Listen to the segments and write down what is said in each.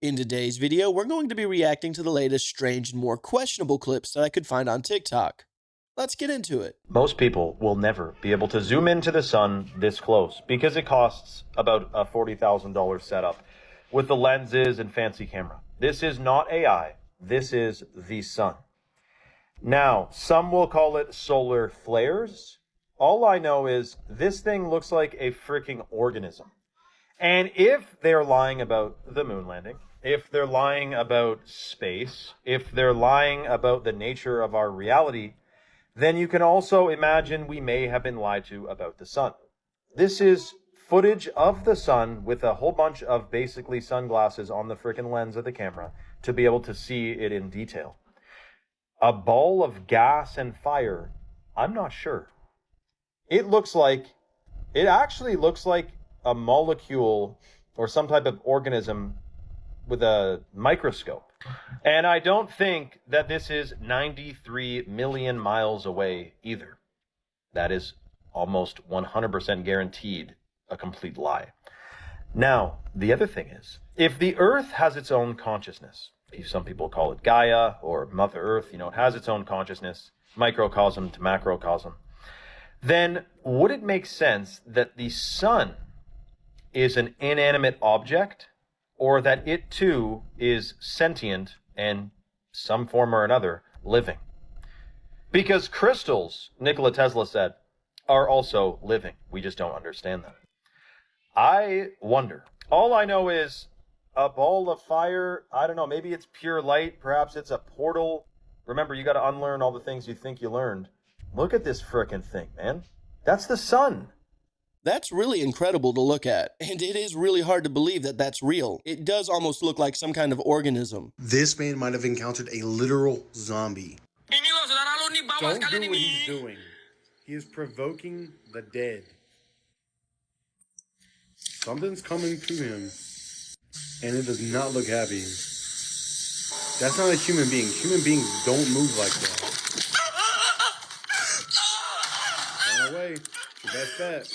In today's video, we're going to be reacting to the latest strange and more questionable clips that I could find on TikTok. Let's get into it. Most people will never be able to zoom into the sun this close because it costs about a $40,000 setup with the lenses and fancy camera. This is not AI. This is the sun. Now, some will call it solar flares. All I know is this thing looks like a freaking organism. And if they're lying about the moon landing, if they're lying about space, if they're lying about the nature of our reality, then you can also imagine we may have been lied to about the sun. This is footage of the sun with a whole bunch of basically sunglasses on the freaking lens of the camera to be able to see it in detail. A ball of gas and fire, I'm not sure. It actually looks like a molecule or some type of organism with a microscope. And I don't think that this is 93 million miles away either. That is almost 100% guaranteed a complete lie. Now, the other thing is, if the Earth has its own consciousness, some people call it Gaia or Mother Earth, it has its own consciousness, microcosm to macrocosm, then would it make sense that the sun is an inanimate object, or that it too is sentient and some form or another living? Because crystals, Nikola Tesla said, are also living. We just don't understand them. I wonder. All I know is a ball of fire, I don't know, maybe it's pure light, perhaps it's a portal. Remember, you got to unlearn all the things you think you learned. Look at this frickin' thing, man. That's the sun. That's really incredible to look at, and it is really hard to believe that that's real. It does almost look like some kind of organism. This man might have encountered a literal zombie. Don't do what he's doing. He is provoking the dead. Something's coming to him, and it does not look happy. That's not a human being. Human beings don't move like that. Run away. Your best bet.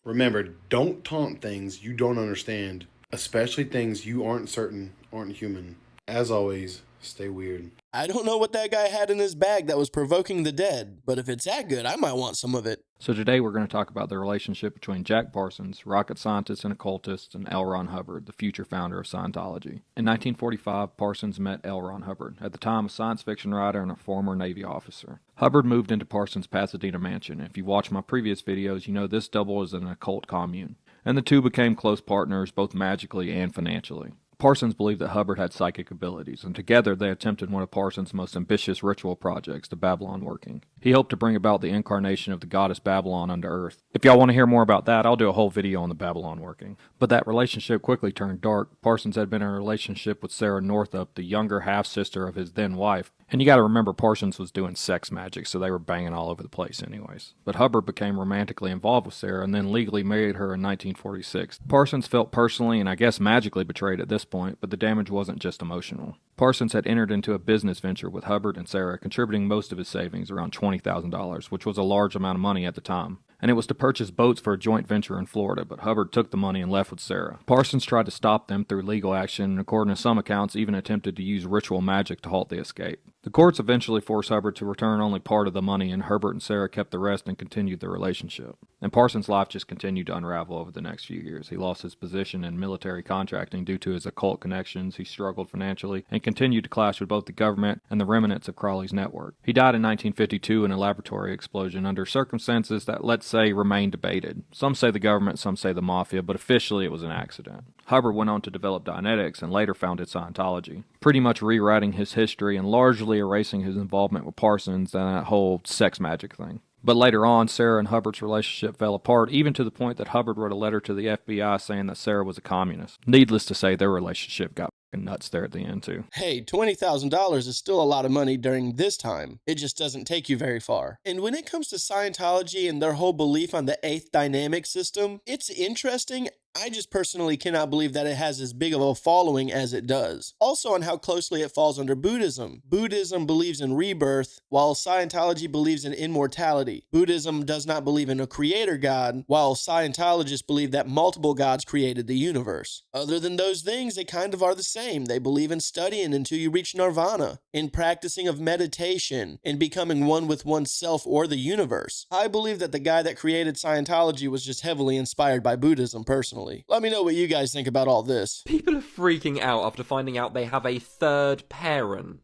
Remember, don't taunt things you don't understand, especially things you aren't certain aren't human. As always, stay weird. I don't know what that guy had in his bag that was provoking the dead, but if it's that good, I might want some of it. So today we're going to talk about the relationship between Jack Parsons, rocket scientist and occultist, and L. Ron Hubbard, the future founder of Scientology. In 1945, Parsons met L. Ron Hubbard, at the time a science fiction writer and a former Navy officer. Hubbard moved into Parsons' Pasadena mansion. If you've watched my previous videos, you know this double is an occult commune. And the two became close partners, both magically and financially. Parsons believed that Hubbard had psychic abilities, and together they attempted one of Parsons' most ambitious ritual projects, the Babylon Working. He hoped to bring about the incarnation of the goddess Babylon unto Earth. If y'all want to hear more about that, I'll do a whole video on the Babylon Working. But that relationship quickly turned dark. Parsons had been in a relationship with Sarah Northup, the younger half-sister of his then-wife. And you gotta remember, Parsons was doing sex magic, so they were banging all over the place anyways. But Hubbard became romantically involved with Sarah and then legally married her in 1946. Parsons felt personally and I guess magically betrayed at this point, but the damage wasn't just emotional. Parsons had entered into a business venture with Hubbard and Sarah, contributing most of his savings, around $20,000, which was a large amount of money at the time. And it was to purchase boats for a joint venture in Florida, but Hubbard took the money and left with Sarah. Parsons tried to stop them through legal action, and according to some accounts, even attempted to use ritual magic to halt the escape. The courts eventually forced Hubbard to return only part of the money, and Herbert and Sarah kept the rest and continued their relationship. And Parsons' life just continued to unravel over the next few years. He lost his position in military contracting due to his occult connections, he struggled financially, and continued to clash with both the government and the remnants of Crowley's network. He died in 1952 in a laboratory explosion under circumstances that, let's say, remain debated. Some say the government, some say the mafia, but officially it was an accident. Hubbard went on to develop Dianetics and later founded Scientology, pretty much rewriting his history and largely erasing his involvement with Parsons and that whole sex magic thing. But later on, Sarah and Hubbard's relationship fell apart, even to the point that Hubbard wrote a letter to the FBI saying that Sarah was a communist. Needless to say, their relationship got nuts there at the end too. Hey, $20,000 is still a lot of money during this time. It just doesn't take you very far. And when it comes to Scientology and their whole belief on the eighth dynamic system, it's interesting. I just personally cannot believe that it has as big of a following as it does. Also on how closely it falls under Buddhism. Buddhism believes in rebirth, while Scientology believes in immortality. Buddhism does not believe in a creator god, while Scientologists believe that multiple gods created the universe. Other than those things, they kind of are the same. They believe in studying until you reach nirvana, in practicing of meditation, in becoming one with oneself or the universe. I believe that the guy that created Scientology was just heavily inspired by Buddhism personally. Let me know what you guys think about all this. People are freaking out after finding out they have a third parent.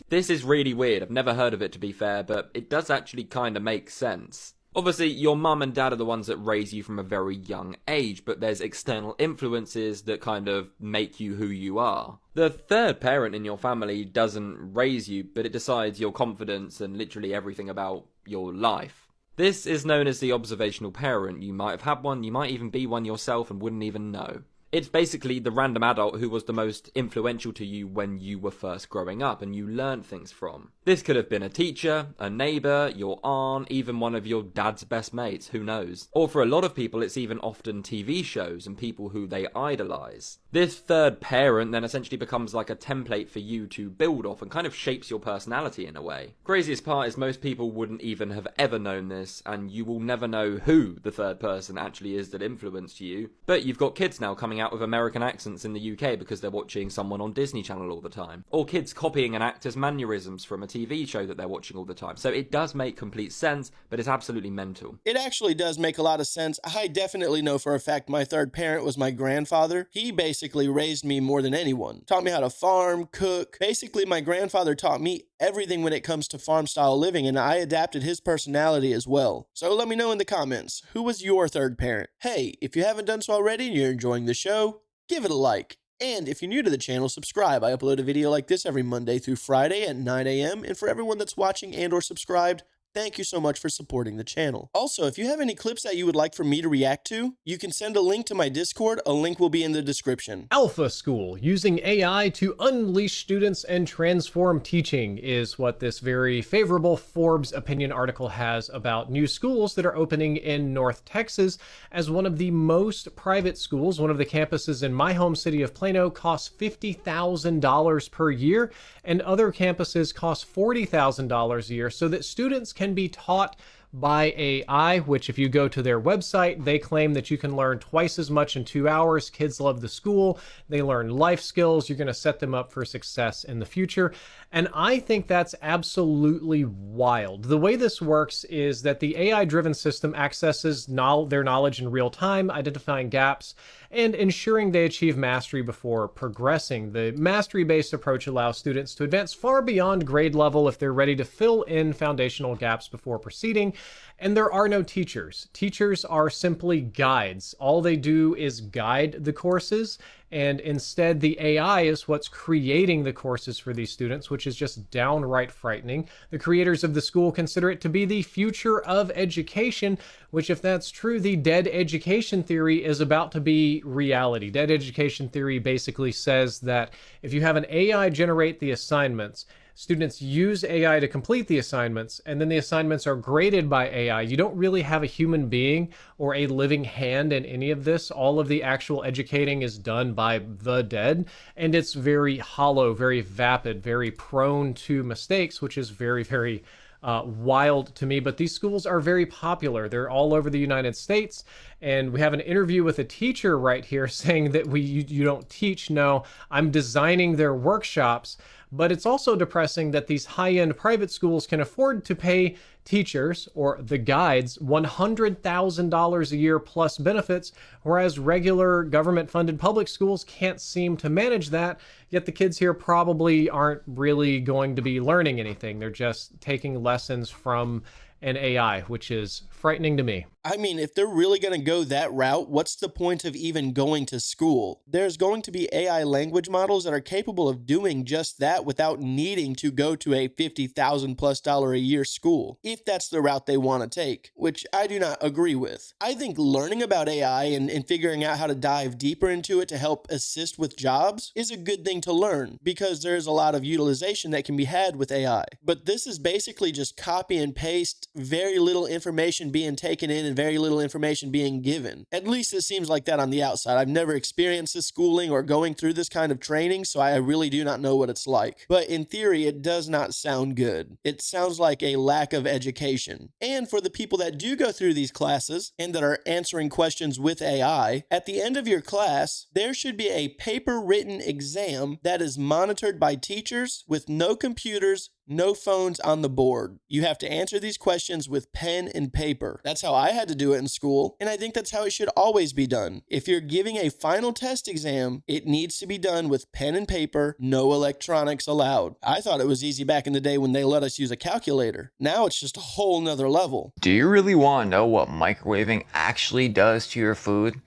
This is really weird. I've never heard of it, to be fair, but it does actually kind of make sense. Obviously, your mum and dad are the ones that raise you from a very young age, but there's external influences that kind of make you who you are. The third parent in your family doesn't raise you, but it decides your confidence and literally everything about your life. This is known as the observational parent. You might have had one, you might even be one yourself and wouldn't even know. It's basically the random adult who was the most influential to you when you were first growing up and you learned things from. This could have been a teacher, a neighbour, your aunt, even one of your dad's best mates, who knows. Or for a lot of people it's even often TV shows and people who they idolise. This third parent then essentially becomes like a template for you to build off and kind of shapes your personality in a way. Craziest part is most people wouldn't even have ever known this, and you will never know who the third person actually is that influenced you. But you've got kids now coming out with American accents in the UK because they're watching someone on Disney Channel all the time. Or kids copying an actor's mannerisms from a TV show that they're watching all the time. So it does make complete sense, but it's absolutely mental. It actually does make a lot of sense. I definitely know for a fact my third parent was my grandfather. He basically raised me more than anyone. Taught me how to farm, cook. Basically, my grandfather taught me everything when it comes to farm style living, and I adapted his personality as well. So let me know in the comments, who was your third parent? Hey, if you haven't done so already and you're enjoying the show, give it a like. And if you're new to the channel, subscribe. I upload a video like this every Monday through Friday at 9 a.m. And for everyone that's watching and or subscribed, thank you so much for supporting the channel. Also, if you have any clips that you would like for me to react to, you can send a link to my Discord. A link will be in the description. Alpha School, using AI to unleash students and transform teaching, is what this very favorable Forbes opinion article has about new schools that are opening in North Texas, as one of the most private schools. One of the campuses in my home city of Plano costs $50,000 per year, and other campuses cost $40,000 a year, so that students can be taught by AI, which if you go to their website, they claim that you can learn twice as much in 2 hours. Kids love the school. They learn life skills. You're going to set them up for success in the future. And I think that's absolutely wild. The way this works is that the AI-driven system accesses their knowledge in real time, identifying gaps, and ensuring they achieve mastery before progressing. The mastery-based approach allows students to advance far beyond grade level if they're ready to fill in foundational gaps before proceeding. And there are no teachers. Teachers are simply guides. All they do is guide the courses, and instead the AI is what's creating the courses for these students, which is just downright frightening. The creators of the school consider it to be the future of education, which, if that's true, the dead education theory is about to be reality. Dead education theory basically says that if you have an AI generate the assignments, students use AI to complete the assignments, and then the assignments are graded by AI. You don't really have a human being or a living hand in any of this. All of the actual educating is done by the dead, and it's very hollow, very vapid, very prone to mistakes, which is very, very wild to me. But these schools are very popular. They're all over the United States, and we have an interview with a teacher right here saying that you don't teach. No, I'm designing their workshops. But it's also depressing that these high-end private schools can afford to pay teachers, or the guides, $100,000 a year plus benefits, whereas regular government-funded public schools can't seem to manage that, yet the kids here probably aren't really going to be learning anything. They're just taking lessons from an AI, which is frightening to me. I mean, if they're really going to go that route, what's the point of even going to school? There's going to be AI language models that are capable of doing just that without needing to go to a $50,000+ a year school, if that's the route they want to take, which I do not agree with. I think learning about AI and figuring out how to dive deeper into it to help assist with jobs is a good thing to learn, because there's a lot of utilization that can be had with AI. But this is basically just copy and paste, very little information being taken in and very little information being given. At least it seems like that on the outside. I've never experienced this schooling or going through this kind of training, so I really do not know what it's like. But in theory, it does not sound good. It sounds like a lack of education. And for the people that do go through these classes and that are answering questions with AI, at the end of your class, there should be a paper-written exam that is monitored by teachers with no computers, no phones on the board. You have to answer these questions with pen and paper. That's how I had to do it in school, and I think that's how it should always be done. If you're giving a final test exam, it needs to be done with pen and paper, no electronics allowed. I thought it was easy back in the day when they let us use a calculator. Now it's just a whole nother level. Do you really want to know what microwaving actually does to your food?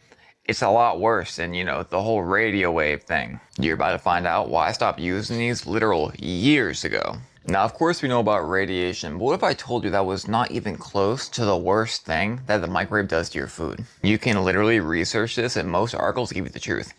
It's a lot worse than, the whole radio wave thing. You're about to find out why I stopped using these literal years ago. Now, of course, we know about radiation, but what if I told you that was not even close to the worst thing that the microwave does to your food? You can literally research this, and most articles give you the truth.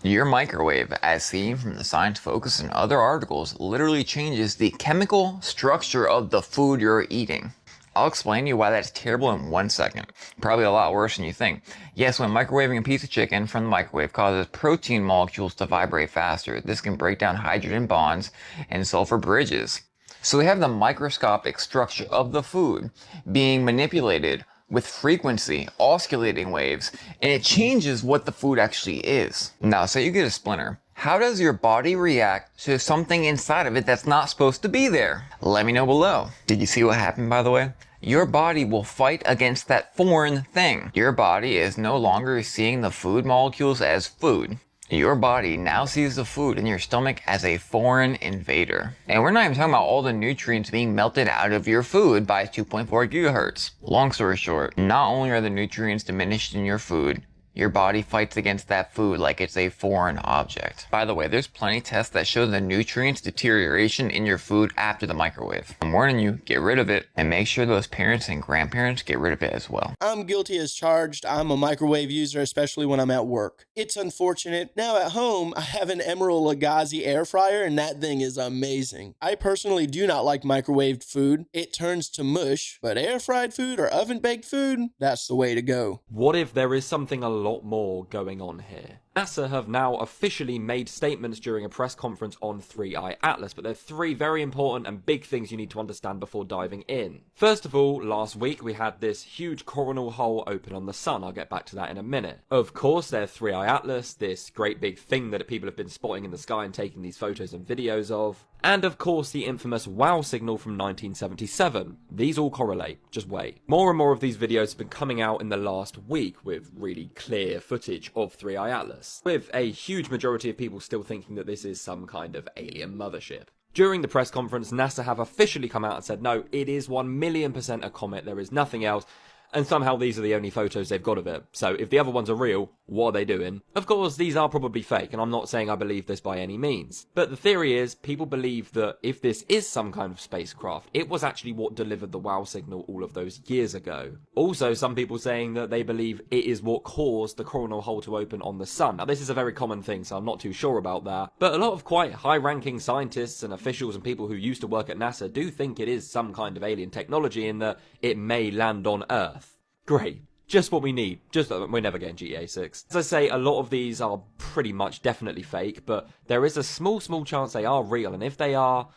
Your microwave, as seen from the Science Focus and other articles, literally changes the chemical structure of the food you're eating. I'll explain to you why that's terrible in 1 second. Probably a lot worse than you think. Yes, when microwaving a piece of chicken from the microwave causes protein molecules to vibrate faster. This can break down hydrogen bonds and sulfur bridges. So we have the microscopic structure of the food being manipulated with frequency, oscillating waves, and it changes what the food actually is. Now, say you get a splinter. How does your body react to something inside of it that's not supposed to be there? Let me know below. Did you see what happened, by the way? Your body will fight against that foreign thing. Your body is no longer seeing the food molecules as food. Your body now sees the food in your stomach as a foreign invader. And we're not even talking about all the nutrients being melted out of your food by 2.4 gigahertz. Long story short, not only are the nutrients diminished in your food, your body fights against that food like it's a foreign object. By the way, there's plenty of tests that show the nutrients deterioration in your food after the microwave. I'm warning you, get rid of it, and make sure those parents and grandparents get rid of it as well. I'm guilty as charged. I'm a microwave user, especially when I'm at work. It's unfortunate. Now at home, I have an Emerald Lagasse air fryer, and that thing is amazing. I personally do not like microwaved food. It turns to mush, but air fried food or oven baked food, that's the way to go. What if there is something a lot more going on here? NASA have now officially made statements during a press conference on 3i Atlas, but there are three very important and big things you need to understand before diving in. First of all, last week we had this huge coronal hole open on the sun. I'll get back to that in a minute. Of course, there's 3i Atlas, this great big thing that people have been spotting in the sky and taking these photos and videos of. And of course, the infamous WOW signal from 1977. These all correlate, just wait. More and more of these videos have been coming out in the last week with really clear footage of 3i Atlas, with a huge majority of people still thinking that this is some kind of alien mothership. During the press conference, NASA have officially come out and said, no, it is 1,000,000% a comet, there is nothing else. And somehow these are the only photos they've got of it. So if the other ones are real, what are they doing? Of course, these are probably fake, and I'm not saying I believe this by any means. But the theory is, people believe that if this is some kind of spacecraft, it was actually what delivered the WOW signal all of those years ago. Also, some people saying that they believe it is what caused the coronal hole to open on the sun. Now, this is a very common thing, so I'm not too sure about that. But a lot of quite high-ranking scientists and officials and people who used to work at NASA do think it is some kind of alien technology in that it may land on Earth. Great. Just what we need. Just we're never getting GTA 6. As I say, a lot of these are pretty much definitely fake, but there is a small chance they are real, and if they are,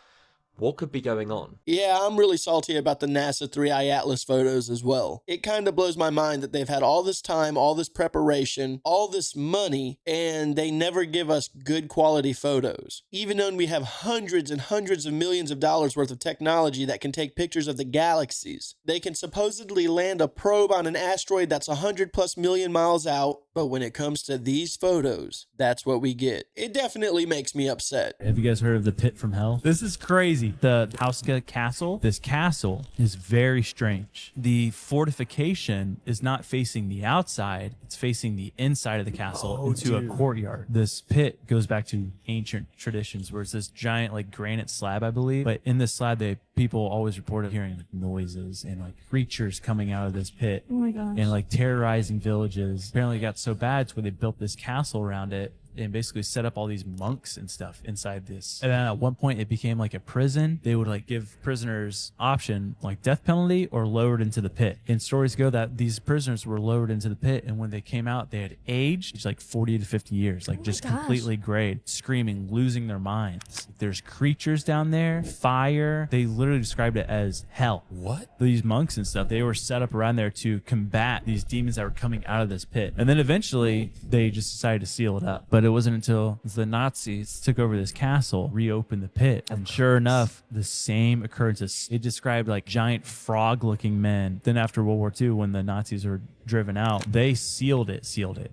what could be going on? Yeah, I'm really salty about the NASA 3i Atlas photos as well. It kind of blows my mind that they've had all this time, all this preparation, all this money, and they never give us good quality photos. Even though we have hundreds and hundreds of millions of dollars worth of technology that can take pictures of the galaxies. They can supposedly land a probe on an asteroid that's 100+ million miles out, but when it comes to these photos, that's what we get. It definitely makes me upset. Have you guys heard of the pit from hell? This is crazy. The Hauska Castle. This castle is very strange. The fortification is not facing the outside. It's facing the inside of the castle into a courtyard. This pit goes back to ancient traditions where it's this giant like granite slab, I believe. But in this slab, people always reported hearing like noises and like creatures coming out of this pit. Oh my gosh. And like terrorizing villages. Apparently it got so bad to where they built this castle around it. and basically set up all these monks and stuff inside this. And then at one point it became like a prison. They would like give prisoners option like death penalty or lowered into the pit. And stories go that these prisoners were lowered into the pit, and when they came out, they had aged like 40 to 50 years, like just completely grayed, screaming, losing their minds. There's creatures down there, fire. They literally described it as hell. What? These monks and stuff, they were set up around there to combat these demons that were coming out of this pit. And then eventually they just decided to seal it up. But it wasn't until the Nazis took over this castle, reopened the pit, and sure enough, the same occurrences. It described like giant frog-looking men. Then after World War II, when the Nazis were driven out, they sealed it.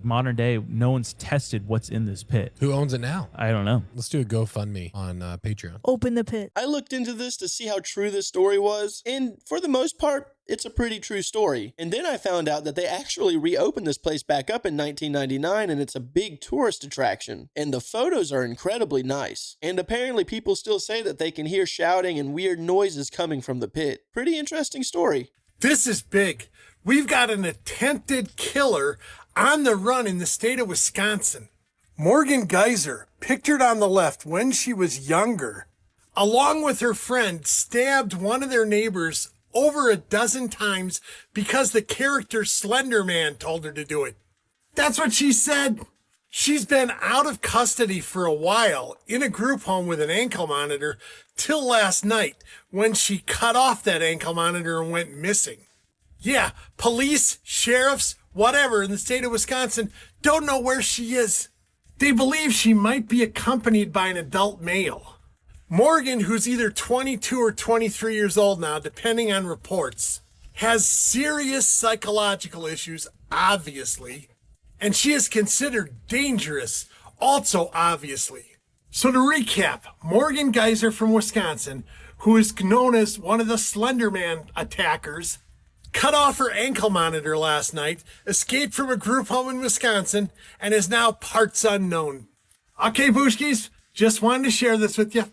Modern day, no one's tested what's in this pit. Who owns it now? I don't know. Let's do a GoFundMe on Patreon. Open the pit. I looked into this to see how true this story was, and for the most part, it's a pretty true story. And then I found out that they actually reopened this place back up in 1999, and it's a big tourist attraction. And the photos are incredibly nice. And apparently people still say that they can hear shouting and weird noises coming from the pit. Pretty interesting story. This is big. We've got an attempted killer on the run in the state of Wisconsin. Morgan Geyser, pictured on the left when she was younger, along with her friend, stabbed one of their neighbors over a dozen times because the character Slender Man told her to do it. That's what she said. She's been out of custody for a while in a group home with an ankle monitor till last night when she cut off that ankle monitor and went missing. Yeah, police, sheriffs, whatever in the state of Wisconsin don't know where she is. They believe she might be accompanied by an adult male. Morgan, who's either 22 or 23 years old now, depending on reports, has serious psychological issues, obviously, and she is considered dangerous, also obviously. So to recap, Morgan Geyser from Wisconsin, who is known as one of the Slender Man attackers, cut off her ankle monitor last night, escaped from a group home in Wisconsin, and is now parts unknown. Okay, Booshkis, just wanted to share this with you.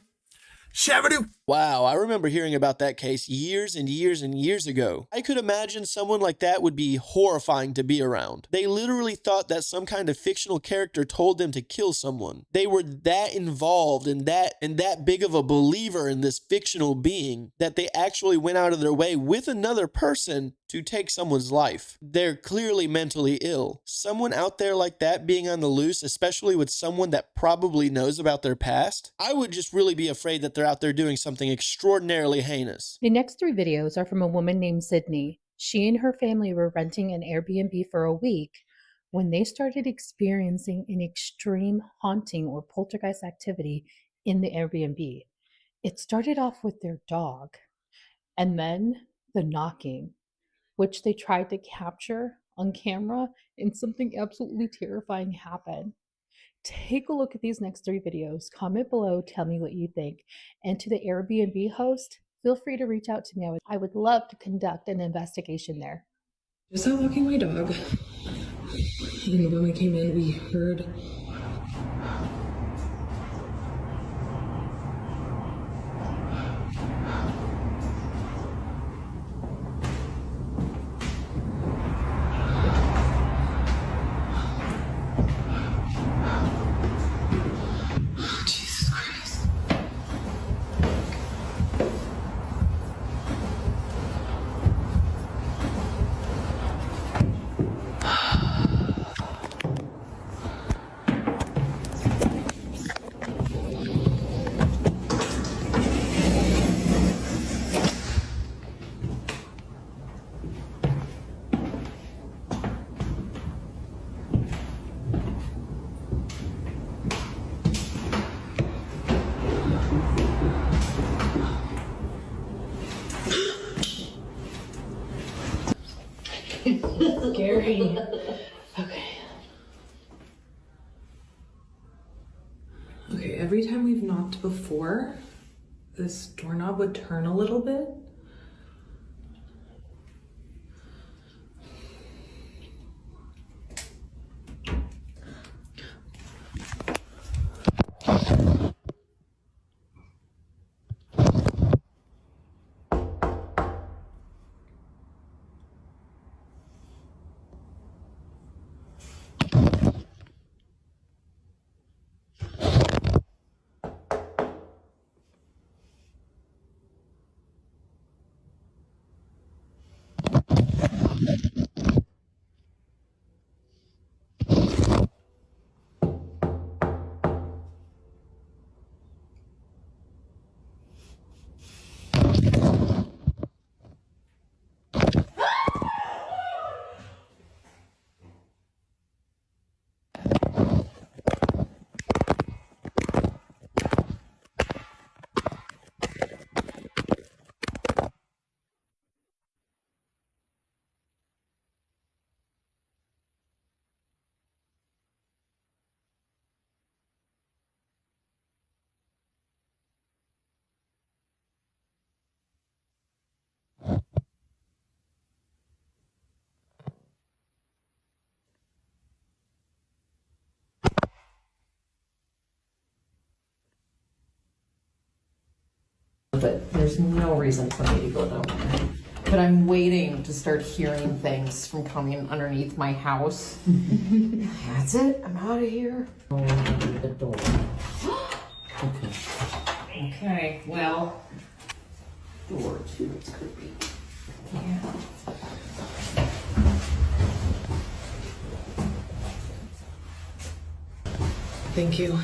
Shabadoo! Wow, I remember hearing about that case years and years and years ago. I could imagine someone like that would be horrifying to be around. They literally thought that some kind of fictional character told them to kill someone. They were that involved and that big of a believer in this fictional being that they actually went out of their way with another person to take someone's life. They're clearly mentally ill. Someone out there like that being on the loose, especially with someone that probably knows about their past, I would just really be afraid that they're out there doing something extraordinarily heinous. The next 3 videos are from a woman named Sydney. She and her family were renting an Airbnb for a week when they started experiencing an extreme haunting or poltergeist activity in the Airbnb. It started off with their dog and then the knocking, which they tried to capture on camera, and something absolutely terrifying happened. Take a look at these next 3 videos, comment below, tell me what you think. And to the Airbnb host, feel free to reach out to me. I would love to conduct an investigation there. Just out walking my dog, and when we came in, we heard scary. Okay, every time we've knocked before, this doorknob would turn a little bit. there's no reason for me to go down there. But I'm waiting to start hearing things from coming underneath my house. That's it. I'm out of here. Open the door. Okay. Okay, well, door 2, it's creepy. Yeah. Thank you.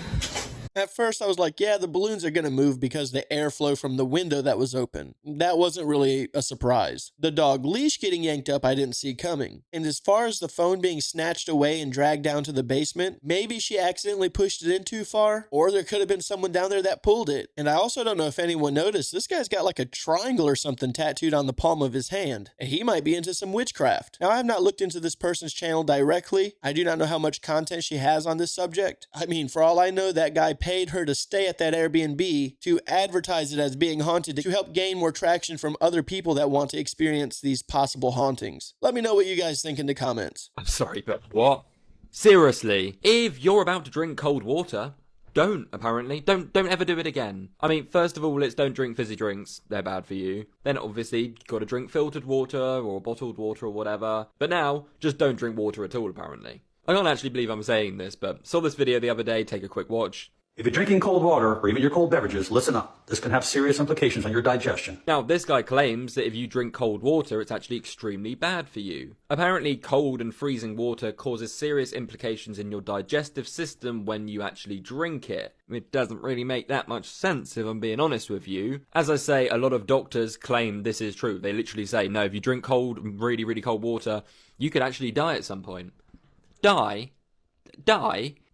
At first, I was like, yeah, the balloons are going to move because the airflow from the window that was open. That wasn't really a surprise. The dog leash getting yanked up, I didn't see coming. And as far as the phone being snatched away and dragged down to the basement, maybe she accidentally pushed it in too far, or there could have been someone down there that pulled it. And I also don't know if anyone noticed, this guy's got like a triangle or something tattooed on the palm of his hand. And he might be into some witchcraft. Now, I have not looked into this person's channel directly. I do not know how much content she has on this subject. I mean, for all I know, that guy paid her to stay at that Airbnb to advertise it as being haunted to help gain more traction from other people that want to experience these possible hauntings. Let me know what you guys think in the comments. I'm sorry, but what? Seriously, if you're about to drink cold water, don't, apparently. Don't ever do it again. I mean, first of all, it's don't drink fizzy drinks. They're bad for you. Then, obviously, you've got to drink filtered water or bottled water or whatever. But now, just don't drink water at all, apparently. I can't actually believe I'm saying this, but saw this video the other day. Take a quick watch. If you're drinking cold water, or even your cold beverages, listen up. This can have serious implications on your digestion. Now, this guy claims that if you drink cold water, it's actually extremely bad for you. Apparently, cold and freezing water causes serious implications in your digestive system when you actually drink it. It doesn't really make that much sense, if I'm being honest with you. As I say, a lot of doctors claim this is true. They literally say, no, if you drink cold, really, really cold water, you could actually die at some point. Die?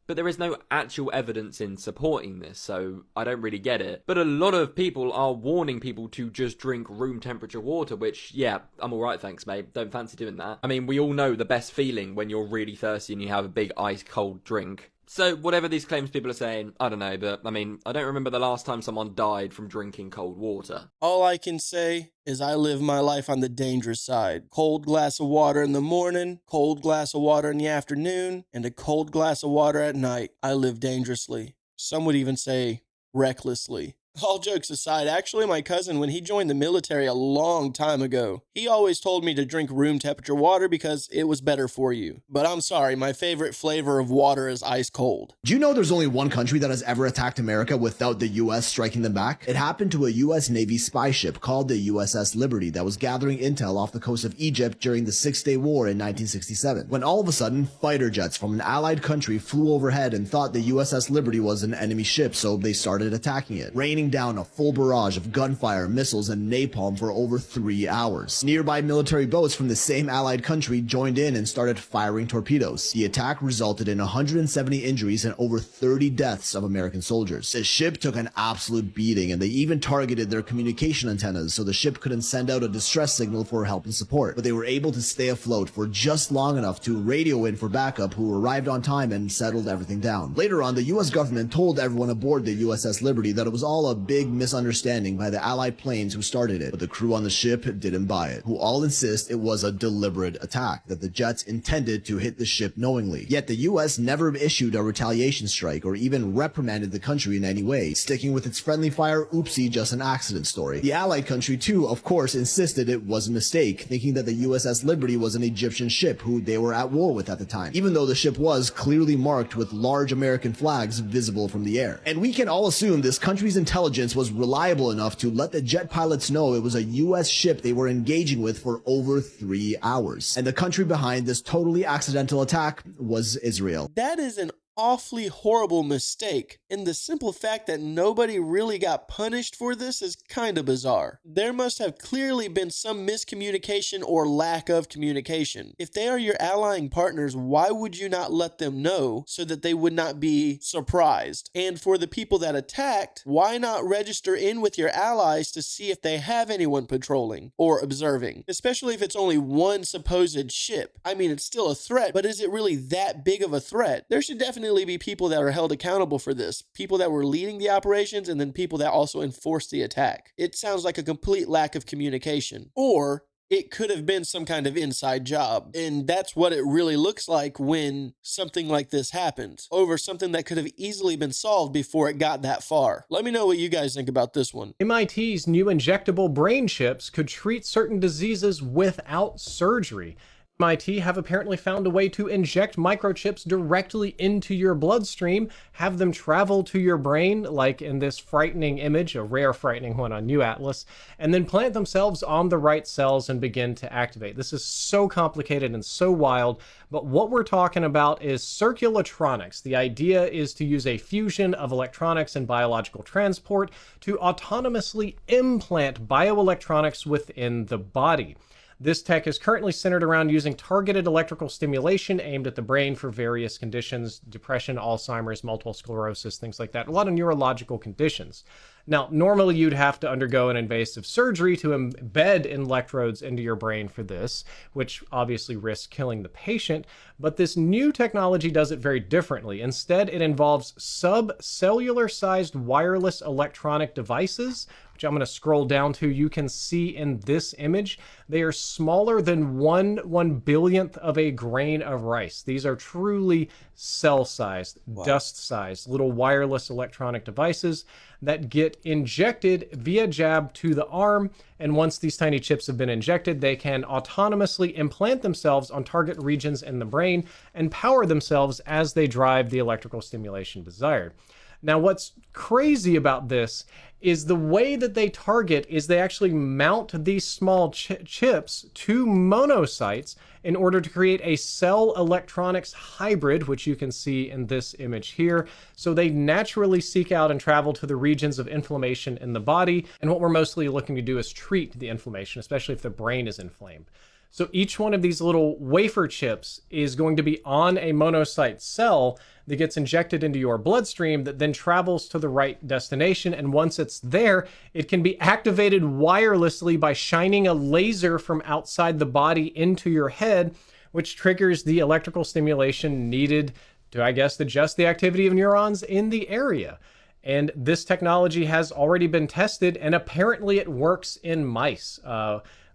But there is no actual evidence in supporting this, so I don't really get it. But a lot of people are warning people to just drink room temperature water, which, yeah, I'm alright, thanks, mate. Don't fancy doing that. I mean, we all know the best feeling when you're really thirsty and you have a big ice cold drink. So, whatever these claims people are saying, I don't know, but, I mean, I don't remember the last time someone died from drinking cold water. All I can say is I live my life on the dangerous side. Cold glass of water in the morning, cold glass of water in the afternoon, and a cold glass of water at night. I live dangerously. Some would even say recklessly. All jokes aside, actually my cousin, when he joined the military a long time ago, he always told me to drink room temperature water because it was better for you. But I'm sorry, my favorite flavor of water is ice cold. Do you know there's only one country that has ever attacked America without the US striking them back? It happened to a US Navy spy ship called the USS Liberty that was gathering intel off the coast of Egypt during the Six-Day War in 1967, when all of a sudden fighter jets from an allied country flew overhead and thought the USS Liberty was an enemy ship, so they started attacking it, raining down a full barrage of gunfire, missiles, and napalm for over 3 hours. Nearby military boats from the same allied country joined in and started firing torpedoes. The attack resulted in 170 injuries and over 30 deaths of American soldiers. The ship took an absolute beating, and they even targeted their communication antennas so the ship couldn't send out a distress signal for help and support. But they were able to stay afloat for just long enough to radio in for backup, who arrived on time and settled everything down. Later on, the US government told everyone aboard the USS Liberty that it was all a big misunderstanding by the allied planes who started it, but the crew on the ship didn't buy it, who all insist it was a deliberate attack, that the jets intended to hit the ship knowingly. Yet the US never issued a retaliation strike or even reprimanded the country in any way, sticking with its friendly fire, oopsie, just an accident story. The allied country too, of course, insisted it was a mistake, thinking that the USS Liberty was an Egyptian ship who they were at war with at the time, even though the ship was clearly marked with large American flags visible from the air. And we can all assume this country's intelligence was reliable enough to let the jet pilots know it was a US ship they were engaging with for over 3 hours. And the country behind this totally accidental attack was Israel. That is an awfully horrible mistake, and the simple fact that nobody really got punished for this is kind of bizarre. There must have clearly been some miscommunication or lack of communication. If they are your allying partners, why would you not let them know so that they would not be surprised? And for the people that attacked, why not register in with your allies to see if they have anyone patrolling or observing? Especially if it's only one supposed ship. I mean, it's still a threat, but is it really that big of a threat? There should definitely be people that are held accountable for this, people that were leading the operations and then people that also enforced the attack. It sounds like a complete lack of communication. Or it could have been some kind of inside job. And that's what it really looks like when something like this happens, over something that could have easily been solved before it got that far. Let me know what you guys think about this one. MIT's new injectable brain chips could treat certain diseases without surgery. MIT have apparently found a way to inject microchips directly into your bloodstream, have them travel to your brain, like in this frightening image, a rare frightening one on New Atlas, and then plant themselves on the right cells and begin to activate. This is so complicated and so wild, but what we're talking about is circulatronics. The idea is to use a fusion of electronics and biological transport to autonomously implant bioelectronics within the body. This tech is currently centered around using targeted electrical stimulation aimed at the brain for various conditions, depression, Alzheimer's, multiple sclerosis, things like that, a lot of neurological conditions. Now, normally you'd have to undergo an invasive surgery to embed electrodes into your brain for this, which obviously risks killing the patient, but this new technology does it very differently. Instead, it involves subcellular-sized wireless electronic devices, which I'm going to scroll down to. You can see in this image, they are smaller than 1/1 billionth of a grain of rice. These are truly cell-sized, dust-sized, little wireless electronic devices that get injected via jab to the arm. And once these tiny chips have been injected, they can autonomously implant themselves on target regions in the brain and power themselves as they drive the electrical stimulation desired. Now, what's crazy about this is the way that they target is they actually mount these small chips to monocytes in order to create a cell electronics hybrid, which you can see in this image here. So they naturally seek out and travel to the regions of inflammation in the body. And what we're mostly looking to do is treat the inflammation, especially if the brain is inflamed. So each one of these little wafer chips is going to be on a monocyte cell that gets injected into your bloodstream that then travels to the right destination. And once it's there, it can be activated wirelessly by shining a laser from outside the body into your head, which triggers the electrical stimulation needed to, I guess, adjust the activity of neurons in the area. And this technology has already been tested, and apparently it works in mice.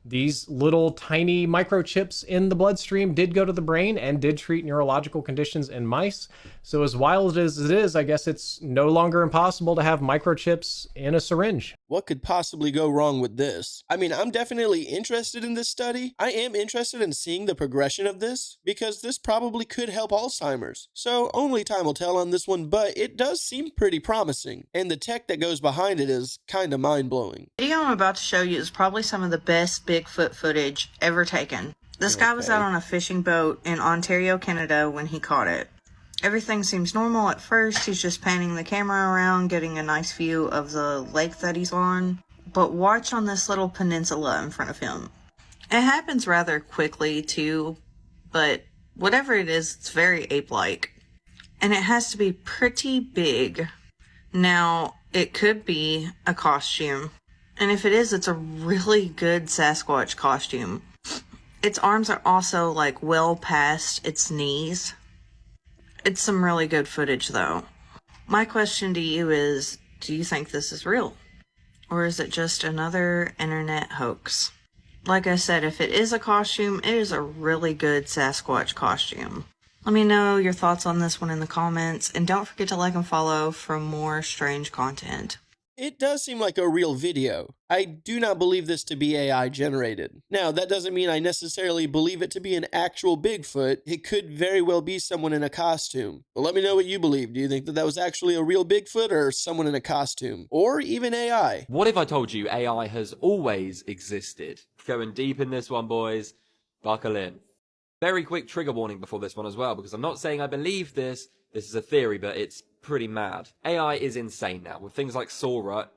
These little tiny microchips in the bloodstream did go to the brain and did treat neurological conditions in mice. So as wild as it is, I guess it's no longer impossible to have microchips in a syringe. What could possibly go wrong with this? I mean, I'm definitely interested in this study. I am interested in seeing the progression of this because this probably could help Alzheimer's. So only time will tell on this one, but it does seem pretty promising. And the tech that goes behind it is kind of mind-blowing. The video I'm about to show you is probably some of the best Bigfoot footage ever taken. This guy was out on a fishing boat in Ontario, Canada when he caught it. Everything seems normal at first. He's just panning the camera around, getting a nice view of the lake that he's on. But watch on this little peninsula in front of him. It happens rather quickly too, but whatever it is, it's very ape-like. And it has to be pretty big. Now, it could be a costume. And if it is, it's a really good Sasquatch costume. Its arms are also like well past its knees. It's some really good footage though. My question to you is, do you think this is real? Or is it just another internet hoax? Like I said, if it is a costume, it is a really good Sasquatch costume. Let me know your thoughts on this one in the comments, and don't forget to like and follow for more strange content. It does seem like a real video. I do not believe this to be AI generated. Now, that doesn't mean I necessarily believe it to be an actual Bigfoot. It could very well be someone in a costume. But let me know what you believe. Do you think that that was actually a real Bigfoot or someone in a costume? Or even AI? What if I told you AI has always existed? Going deep in this one, boys. Buckle in. Very quick trigger warning before this one as well, because I'm not saying I believe this. This is a theory, but it's pretty mad. AI is insane now. With things like Sora,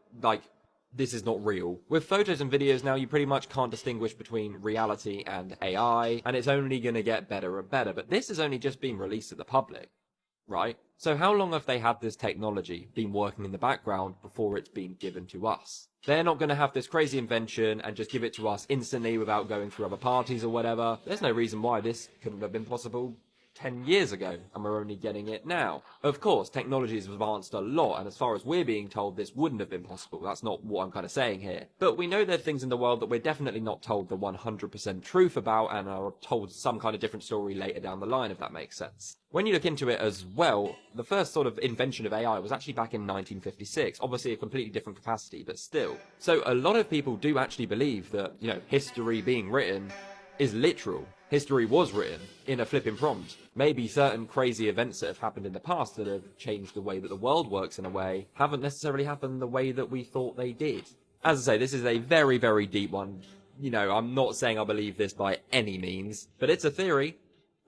this is not real. With photos and videos now, you pretty much can't distinguish between reality and AI, and it's only gonna get better and better. But this has only just been released to the public, right? So how long have they had this technology been working in the background before it's been given to us? They're not going to have this crazy invention and just give it to us instantly without going through other parties or whatever. There's no reason why this couldn't have been possible 10 years ago, and we're only getting it now. Of course, technology has advanced a lot, and as far as we're being told, this wouldn't have been possible. That's not what I'm kind of saying here. But we know there are things in the world that we're definitely not told the 100% truth about, and are told some kind of different story later down the line, if that makes sense. When you look into it as well, the first sort of invention of AI was actually back in 1956. Obviously a completely different capacity, but still. So a lot of people do actually believe that, history being written is literal. History was written in a flipping prompt. Maybe certain crazy events that have happened in the past that have changed the way that the world works in a way haven't necessarily happened the way that we thought they did. As I say, this is a very, very deep one. I'm not saying I believe this by any means, but it's a theory.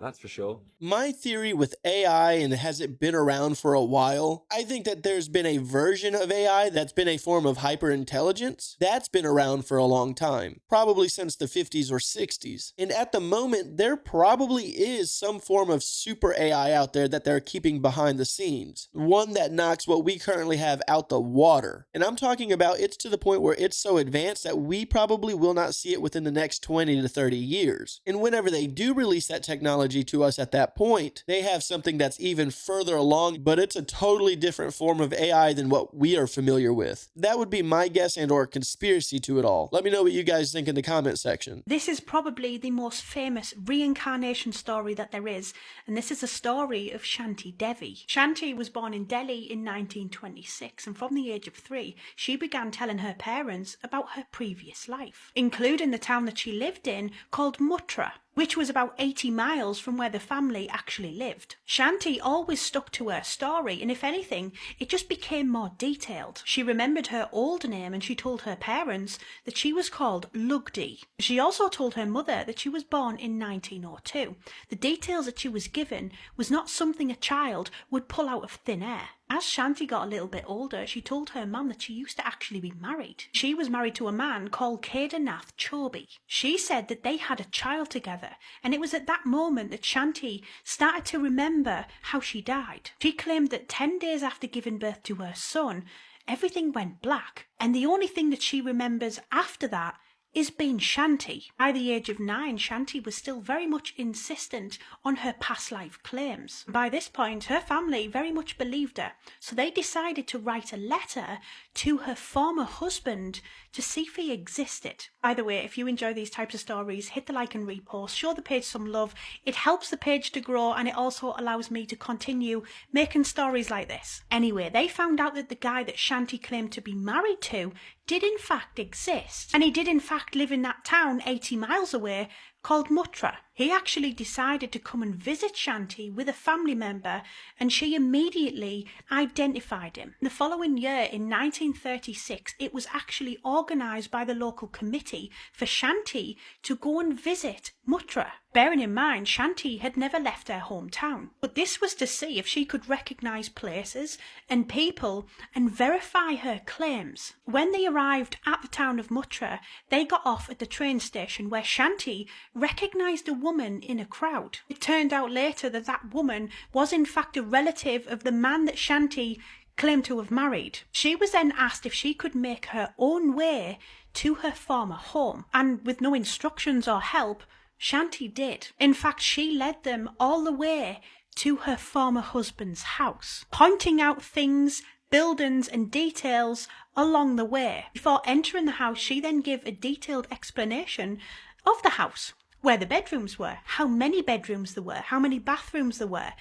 That's for sure. My theory with AI, and has it been around for a while, I think that there's been a version of AI that's been a form of hyperintelligence that's been around for a long time, probably since the 50s or 60s. And at the moment, there probably is some form of super AI out there that they're keeping behind the scenes. One that knocks what we currently have out the water. And I'm talking about it's to the point where it's so advanced that we probably will not see it within the next 20 to 30 years. And whenever they do release that technology to us at that point, they have something that's even further along, but it's a totally different form of AI than what we are familiar with. That would be my guess and or conspiracy to it all. Let me know what you guys think in the comment section. This is probably the most famous reincarnation story that there is, and this is a story of Shanti Devi. Shanti was born in Delhi in 1926, and from the age of 3, she began telling her parents about her previous life, including the town that she lived in called Mutra, which was about 80 miles from where the family actually lived. Shanti always stuck to her story, and if anything, it just became more detailed. She remembered her old name, and she told her parents that she was called Lugdi. She also told her mother that she was born in 1902. The details that she was given was not something a child would pull out of thin air. As Shanti got a little bit older, she told her mum that she used to actually be married. She was married to a man called Kedarnath Chobi. She said that they had a child together, and it was at that moment that Shanti started to remember how she died. She claimed that 10 days after giving birth to her son, everything went black, and the only thing that she remembers after that is being Shanti. By the age of 9, Shanti was still very much insistent on her past life claims. By this point, her family very much believed her, so they decided to write a letter to her former husband to see if he existed. By the way, if you enjoy these types of stories, hit the like and repost, show the page some love. It helps the page to grow, and it also allows me to continue making stories like this. Anyway, they found out that the guy that Shanti claimed to be married to did in fact exist, and he did in fact live in that town 80 miles away called Mutra. He actually decided to come and visit Shanti with a family member, and she immediately identified him. The following year, in 1936, it was actually organised by the local committee for Shanti to go and visit Mutra. Bearing in mind, Shanti had never left her hometown, but this was to see if she could recognise places and people and verify her claims. When they arrived at the town of Mutra, they got off at the train station where Shanti recognised a woman in a crowd. It turned out later that that woman was in fact a relative of the man that Shanti claimed to have married. She was then asked if she could make her own way to her former home, and with no instructions or help, Shanti did. In fact, she led them all the way to her former husband's house, pointing out things, buildings and details along the way. Before entering the house, she then gave a detailed explanation of the house, where the bedrooms were, how many bedrooms there were, how many bathrooms there were,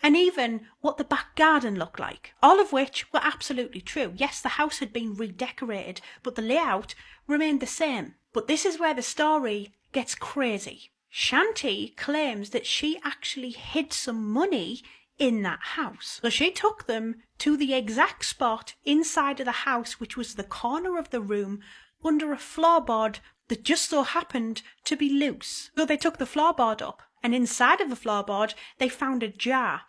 and even what the back garden looked like. All of which were absolutely true. Yes, the house had been redecorated, but the layout remained the same. But this is where the story gets crazy. Shanti claims that she actually hid some money in that house. So she took them to the exact spot inside of the house, which was the corner of the room under a floorboard that just so happened to be loose. So they took the floorboard up, and inside of the floorboard they found a jar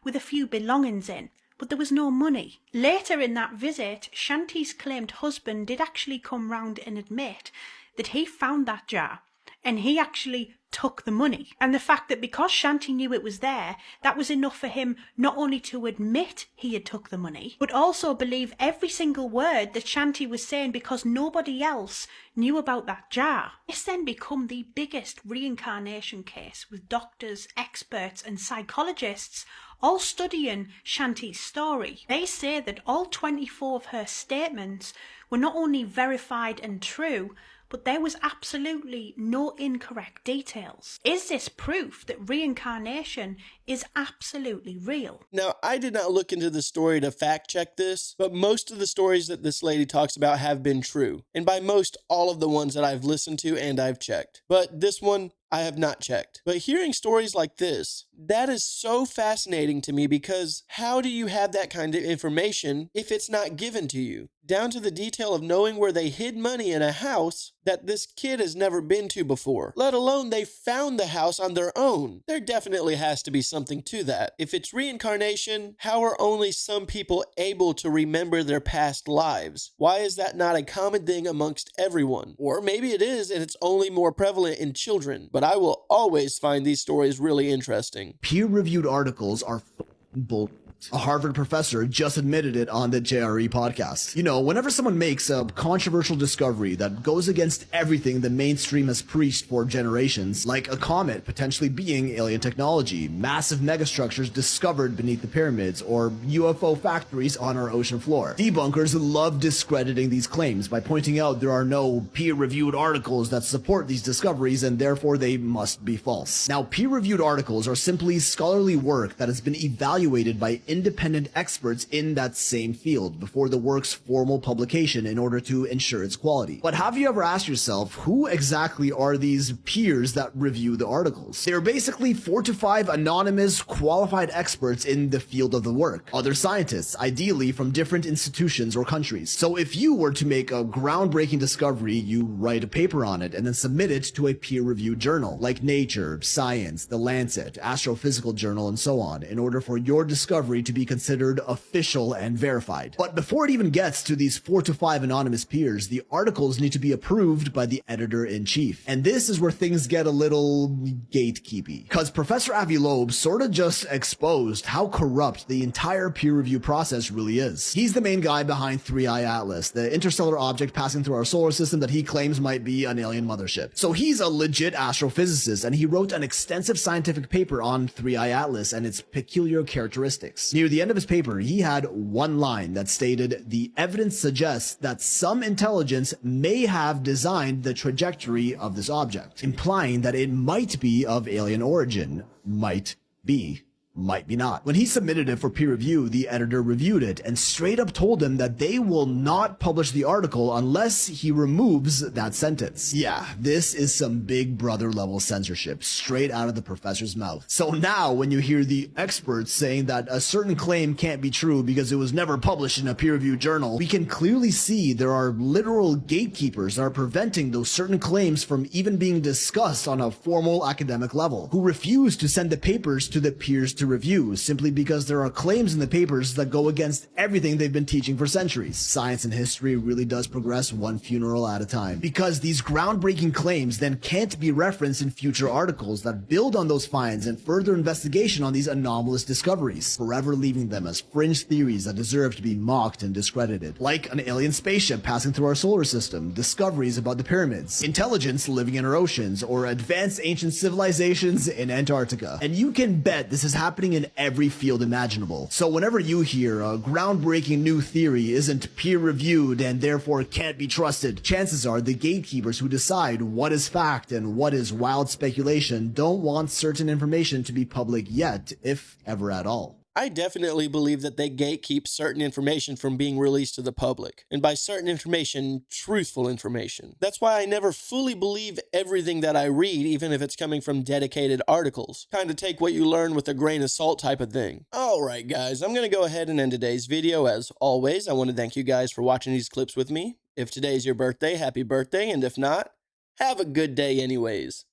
with a few belongings in, but there was no money. Later in that visit, Shanti's claimed husband did actually come round and admit that he found that jar, and he actually took the money. And the fact that because Shanti knew it was there, that was enough for him not only to admit he had took the money, but also believe every single word that Shanti was saying because nobody else knew about that jar. This then became the biggest reincarnation case, with doctors, experts and psychologists all studying Shanti's story. They say that all 24 of her statements were not only verified and true, but there was absolutely no incorrect details. Is this proof that reincarnation is absolutely real? Now, I did not look into the story to fact check this, but most of the stories that this lady talks about have been true. And by most, all of the ones that I've listened to and I've checked. But this one, I have not checked. But hearing stories like this, that is so fascinating to me, because how do you have that kind of information if it's not given to you? Down to the detail of knowing where they hid money in a house that this kid has never been to before, let alone they found the house on their own. There definitely has to be something to that. If it's reincarnation, how are only some people able to remember their past lives? Why is that not a common thing amongst everyone? Or maybe it is and it's only more prevalent in children, but I will always find these stories really interesting. Peer-reviewed articles are bull. A Harvard professor just admitted it on the JRE podcast. You know, whenever someone makes a controversial discovery that goes against everything the mainstream has preached for generations, like a comet potentially being alien technology, massive megastructures discovered beneath the pyramids, or UFO factories on our ocean floor, debunkers love discrediting these claims by pointing out there are no peer-reviewed articles that support these discoveries and therefore they must be false. Now, peer-reviewed articles are simply scholarly work that has been evaluated by independent experts in that same field before the work's formal publication in order to ensure its quality. But have you ever asked yourself, who exactly are these peers that review the articles? They're basically 4 to 5 anonymous, qualified experts in the field of the work. Other scientists, ideally from different institutions or countries. So if you were to make a groundbreaking discovery, you write a paper on it and then submit it to a peer-reviewed journal like Nature, Science, The Lancet, Astrophysical Journal, and so on, in order for your discovery to be considered official and verified. But before it even gets to these 4 to 5 anonymous peers, the articles need to be approved by the editor-in-chief. And this is where things get a little gatekeepy, because Professor Avi Loeb sort of just exposed how corrupt the entire peer review process really is. He's the main guy behind 3I Atlas, the interstellar object passing through our solar system that he claims might be an alien mothership. So he's a legit astrophysicist, and he wrote an extensive scientific paper on 3I Atlas and its peculiar characteristics. Near the end of his paper, he had one line that stated, "The evidence suggests that some intelligence may have designed the trajectory of this object," implying that it might be of alien origin. Might be not. When he submitted it for peer review, the editor reviewed it and straight up told him that they will not publish the article unless he removes that sentence. Yeah, this is some big brother level censorship straight out of the professor's mouth. So now when you hear the experts saying that a certain claim can't be true because it was never published in a peer reviewed journal, we can clearly see there are literal gatekeepers that are preventing those certain claims from even being discussed on a formal academic level, who refuse to send the papers to the peers to review simply because there are claims in the papers that go against everything they've been teaching for centuries. Science and history really does progress one funeral at a time, because these groundbreaking claims then can't be referenced in future articles that build on those finds and further investigation on these anomalous discoveries, forever leaving them as fringe theories that deserve to be mocked and discredited. Like an alien spaceship passing through our solar system, discoveries about the pyramids, intelligence living in our oceans, or advanced ancient civilizations in Antarctica. And you can bet this is happening in every field imaginable. So whenever you hear a groundbreaking new theory isn't peer-reviewed and therefore can't be trusted, chances are the gatekeepers who decide what is fact and what is wild speculation don't want certain information to be public yet, if ever at all. I definitely believe that they gatekeep certain information from being released to the public. And by certain information, truthful information. That's why I never fully believe everything that I read, even if it's coming from dedicated articles. Kind of take what you learn with a grain of salt type of thing. Alright guys, I'm going to go ahead and end today's video. As always, I want to thank you guys for watching these clips with me. If today's your birthday, happy birthday, and if not, have a good day anyways.